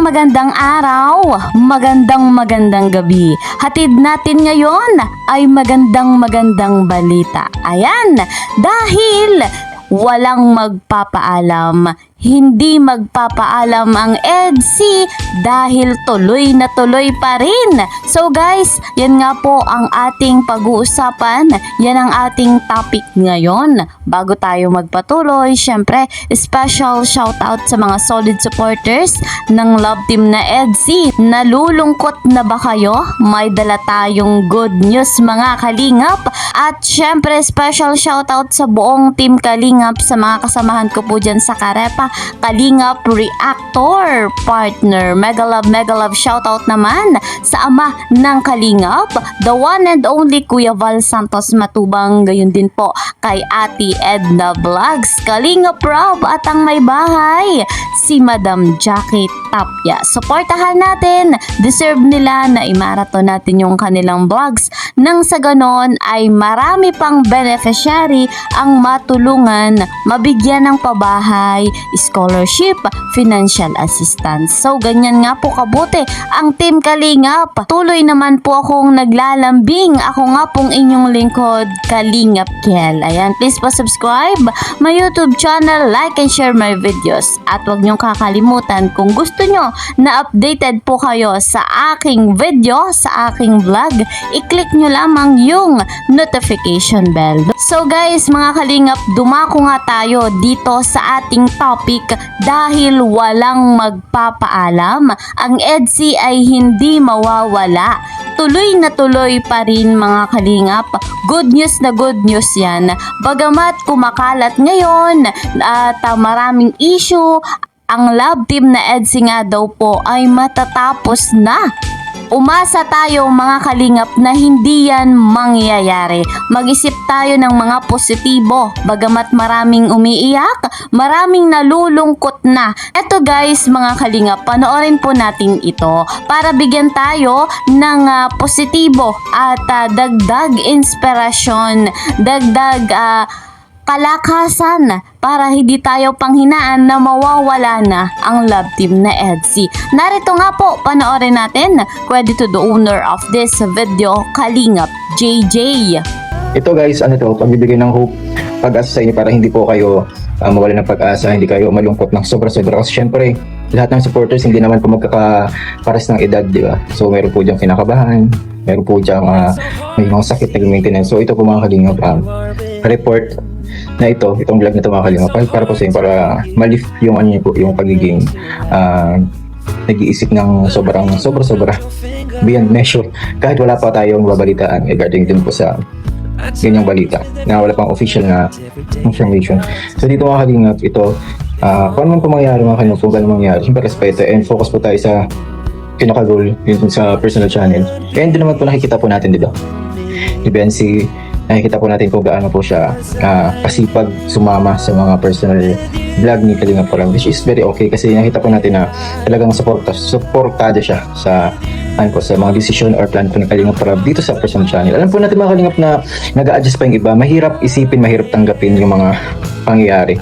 magandang araw, magandang gabi. Hatid natin ngayon ay magandang balita. Ayan, dahil walang magpapaalam, hindi magpapaalam ang EDSI dahil tuloy na tuloy pa rin. So guys, yan nga po ang ating pag-uusapan. Yan ang ating topic ngayon. Bago tayo magpatuloy, syempre, special shoutout sa mga solid supporters ng love team na EDSI. Nalulungkot na ba kayo? May dala tayong good news mga kalingap. At syempre, special shoutout sa buong team kalingap, sa mga kasamahan ko po dyan sa Karepa, Kalingap Reactor Partner. Mega love shoutout naman sa ama ng Kalingap, the one and only Kuya Val Santos Matubang. Gayon din po kay Ate Edna Vlogs, Kalingap Rob, at ang may bahay, si Madam Jackie Tapia. Suportahan natin, deserve nila na imaraton natin yung kanilang vlogs nang sa ganon ay marami pang beneficiary ang matulungan, mabigyan ng pabahay, scholarship, financial assistance. So ganyan nga po kabuti ang Team Kalingap. Tuloy naman po akong naglalambing. Ako nga pong inyong lingkod, Kalingap Kiel. Ayan, please po subscribe my YouTube channel, like and share my videos. At huwag niyong kakalimutan, kung gusto nyo na updated po kayo sa aking video, sa aking vlog, i-click nyo lamang yung notification bell. So guys, mga Kalingap, dumako nga tayo dito sa ating topic. Dahil walang magpapaalam, ang EDSI ay hindi mawawala. Tuloy na tuloy pa rin mga Kalingap. Good news yan. Bagamat kumakalat ngayon at maraming issue, ang love team na EDSI nga daw po ay matatapos na. Umasa tayo mga Kalingap na hindi yan mangyayari. Mag-isip tayo ng mga positibo. Bagamat maraming umiiyak, maraming nalulungkot na. Eto guys mga Kalingap, panoorin po natin ito para bigyan tayo ng positibo at dagdag inspirasyon, dagdag kalakasan para hindi tayo panghinaan na mawawala na ang love team na EDSI. Narito nga po, panoorin natin. Credit to the owner of this video, Kalingap JJ. Ito guys, pagbibigay ng hope, pag-asa sa inyo para hindi po kayo mawala ng pag-asa, hindi kayo malungkot ng sobra-sobra. Kasi syempre, lahat ng supporters hindi naman po magkakaparas ng edad, di ba? So meron po diyang kinakabahan, meron po diyang may mga sakit na maintenance. So ito po mga Kalingap, report na itong vlog na ito mga Kalingap, para po sa inyo, para ma-lift yung yung pagiging nag-iisip ng sobra-sobra beyond measure, kahit wala pa tayong babalitaan regarding din po sa ganyang balita na wala pang official na information. So dito mga Kalingap, ito kung ano po mangyari mga Kalingap, kung gano'n mangyari, siyempre respeto and focus po tayo sa pinaka-goal yun sa personal channel. And din naman po nakikita po natin, di ba, ni Bensi, nakikita po natin kung gaano po siya kasipag sumama sa mga personal vlog ni Kalingap Rob, which is very okay kasi nakita po natin na talagang supportado siya sa sa mga decision or plan po ni Kalingap Rob dito sa personal channel. Alam po natin mga Kalingap na nag-a-adjust pa yung iba, mahirap isipin, mahirap tanggapin yung mga pangyayari.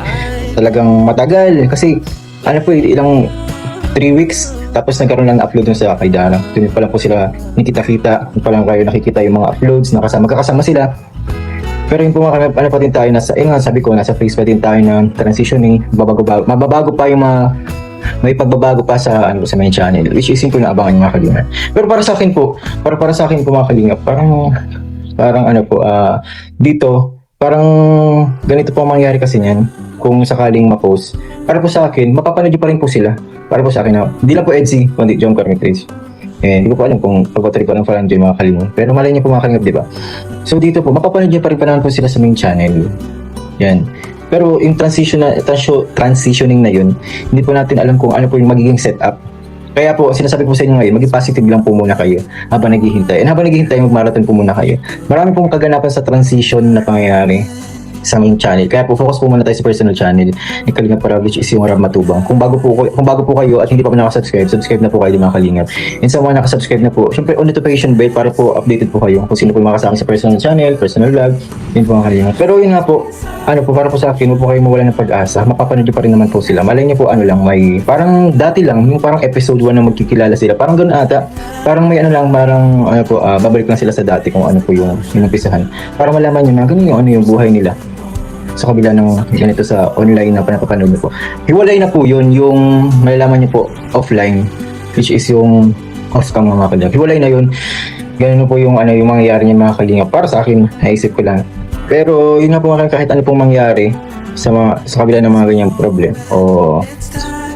Talagang matagal kasi ilang 3 weeks tapos nagkaroon lang ng upload dun sa kay Dara. Doon pa lang po sila nakita-kita, pa lang kayo nakikita yung mga uploads, magkakasama sila. Pero yung po mga pa din tayo sabi ko, nasa phase pa din tayo ng transitioning, mababago pa yung may pagbabago pa sa sa main channel, which is simple na abangan yung mga Kalingap. Pero para sa akin po, mga Kalingap, parang dito, parang ganito po ang mangyari kasi niyan kung sakaling ma-post. Para po sa akin, mapapanood pa rin po sila. Para po sa akin na, hindi lang po EDSI, kundi John Carmitrace. Hindi ko po alam kung pag-trip ko ng fan dyan mga Kalingap. Pero malay niyo po mga Kalingap, di ba? So dito po, mapapanood niyo pa rin po sila sa main channel. Yan. Pero yung transitioning na yun, hindi po natin alam kung ano po yung magiging setup. Kaya po, sinasabi ko sa inyo ngayon, maging positive lang po muna kayo habang naghihintay. And habang naghihintay, mag-marathon po muna kayo. Marami pong kaganapan sa transition na pangyayari sa main channel. Kaya po focus po muna tayo sa personal channel ni Kalingap Rob, which is yung Rob Matubang. Kung bago po kayo at hindi pa nakasubscribe, subscribe na po kayo mga Kalingap. And sa mga nakasubscribe na po, syempre on notification bell para po updated po kayo kung sino po makasama sa personal channel, personal vlog, Yun po ang kalingap. Pero yun nga po, para po sa akin, huwag po kayo mawala ng pag-asa. Mapapanood nyo pa rin naman po sila. Malay niyo po may, parang dati lang, yung parang episode 1 na magkikilala sila. Parang gano'n ata. Parang may babalik lang sila sa dati kung ano po yung umpisahan. Para malaman nyo na ganun yung buhay nila. Sa kabila ng ganito sa online na napapanood niyo po. Hiwalay na po yun, yung malalaman niyo po offline, which is yung off-cam mga kalingap. Hiwalay na yun. Ganun po yung yung mangyayari niya mga kalingap. Para sa akin, naisip ko lang. Pero yun na po kahit ano pong mangyari sa kabila ng mga ganyang problem o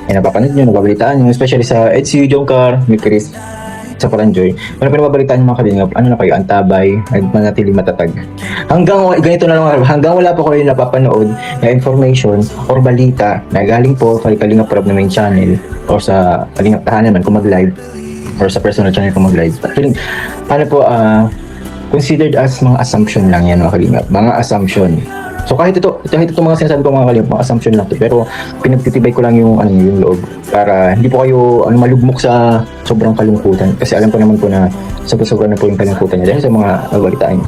napapanood nyo, nababalitaan nyo, especially sa EDSU, Jomcar, ni Chris, sa Paranjoy. Kung nababalitaan nyo mga kalingap, na kayo, antabay, manatili matatag. Ganito na lang, hanggang wala po kayo napapanood na information or balita na galing po sa Kalingap Rob na main channel or sa Kalingap Tahanan man kung mag-live or sa personal channel kung mag-live. Considered as mga assumption lang yan mga kalingap. Mga assumption. So kahit ito mga sinasabi ko mga kalingap, mga assumption lang to. Pero pinagtitibay ko lang yung loob para hindi po kayo malugmok sa sobrang kalungkutan. Kasi alam ko naman po na sobra-sobra na po yung kalungkutan niya dahil sa mga nabalitaan.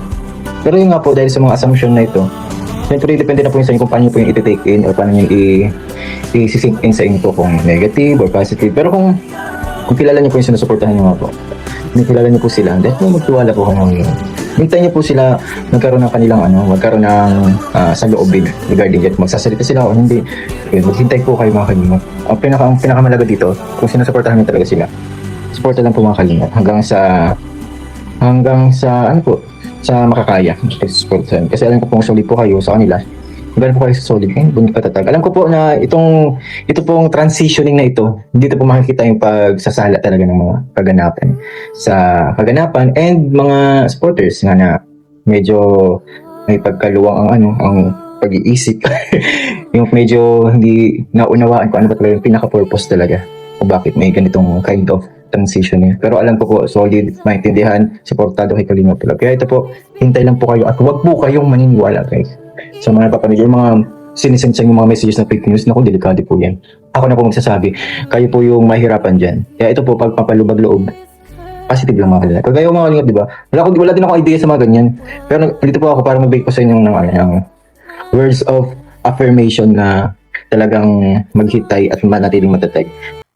Pero yun nga po, dahil sa mga assumption na ito, siyempre depende na po yung sa inyo kung paano po yung i-take in or paano yung i-sink in sa inyo po kung negative or positive. Pero kung kilala niyo po yung sinusuportahan niyo nga po, kilala niyo po sila, dahil magtiwala po kayo ngayon. Hintay niyo po sila magkaroon ng kanilang magkaroon ng saloobin regarding it. Magsasalita sila o hindi. Maghintay po kayo mga kalingap. Ang pinakamalaga dito, kung sinusuportahan niyo talaga sila, suporta lang po mga kalingap hanggang sa sa makakaya. Kasi alam ko pong solid po kayo sa kanila. Gano'n po kayo sa solid kayo, bunyi katatag. Alam ko po na ito pong transitioning na ito, dito po makikita yung pagsasala talaga ng mga kaganapan and mga supporters nga na medyo may pagkaluwang ang pag-iisip. Yung medyo hindi naunawaan kung ano ba talaga yung pinaka-purpose talaga o bakit may ganitong kind of transitioning. Pero alam ko po, solid, maintindihan, supportado kay Kalingap Rob. Kaya ito po, hintay lang po kayo at huwag po kayong maniniwala guys. Sa mga napapanood, yung mga sinisend yung mga messages na fake news, naku, delikado po yan. Ako na po magsasabi, kayo po yung mahirapan dyan. Kaya ito po, pagpapalubag loob, positive lang mga kalingap. Kaya yung mga kalingap, diba? Wala din ako idea sa mga ganyan. Pero dito po ako para mag-bake po sa inyo ng words of affirmation na talagang maghitay at manatiling matatag.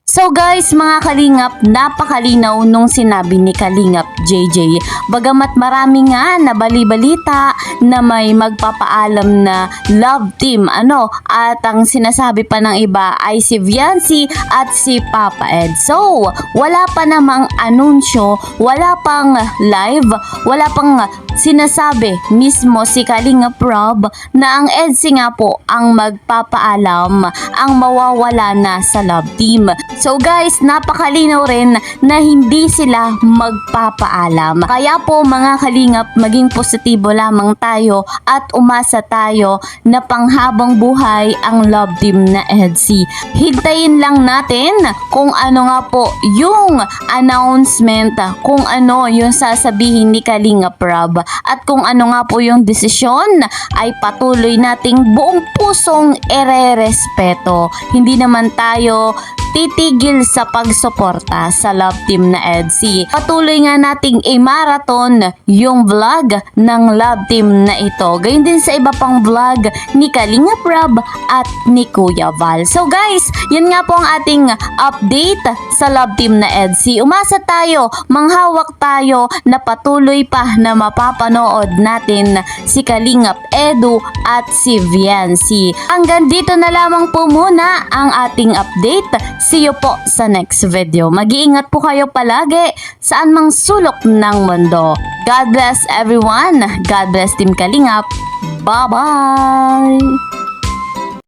So guys, mga kalingap, napakalinaw nung sinabi ni Kalingap JJ. Bagamat marami nga na bali-balita na may magpapaalam na love team, at ang sinasabi pa ng iba ay si Viancy at si Papa Ed. So, wala pa namang anunsyo, wala pang live, wala pang sinasabi mismo si Kalingap Rob na ang EDSI nga po ang magpapaalam, ang mawawala na sa love team. So guys, napakalinaw rin na hindi sila magpapaalam. Kaya po mga kalingap, maging positibo lamang tayo at umasa tayo na panghabang buhay ang love team na EDSI. Hintayin lang natin kung ano nga po yung announcement, kung ano yung sasabihin ni Kalingap Rob at kung ano nga po yung desisyon ay patuloy nating buong pusong ire-respeto. Hindi naman tayo titigil sa pagsuporta sa love team na EDSI. Patuloy nga nating i-marathon yung vlog ng love team na ito. Gayun din sa iba pang vlog ni Kalingap Rob at ni Kuya Val. So guys, yun nga po ang ating update sa love team na EDSI. Umasa tayo, manghawak tayo na patuloy pa na mapapanood natin si Kalingap Edu at si Viancy. Hanggang dito na lamang po muna ang ating update. See you po sa next video. Mag-iingat po kayo palagi saan mang sulok ng mundo. God bless everyone. God bless Team Kalingap. Bye-bye!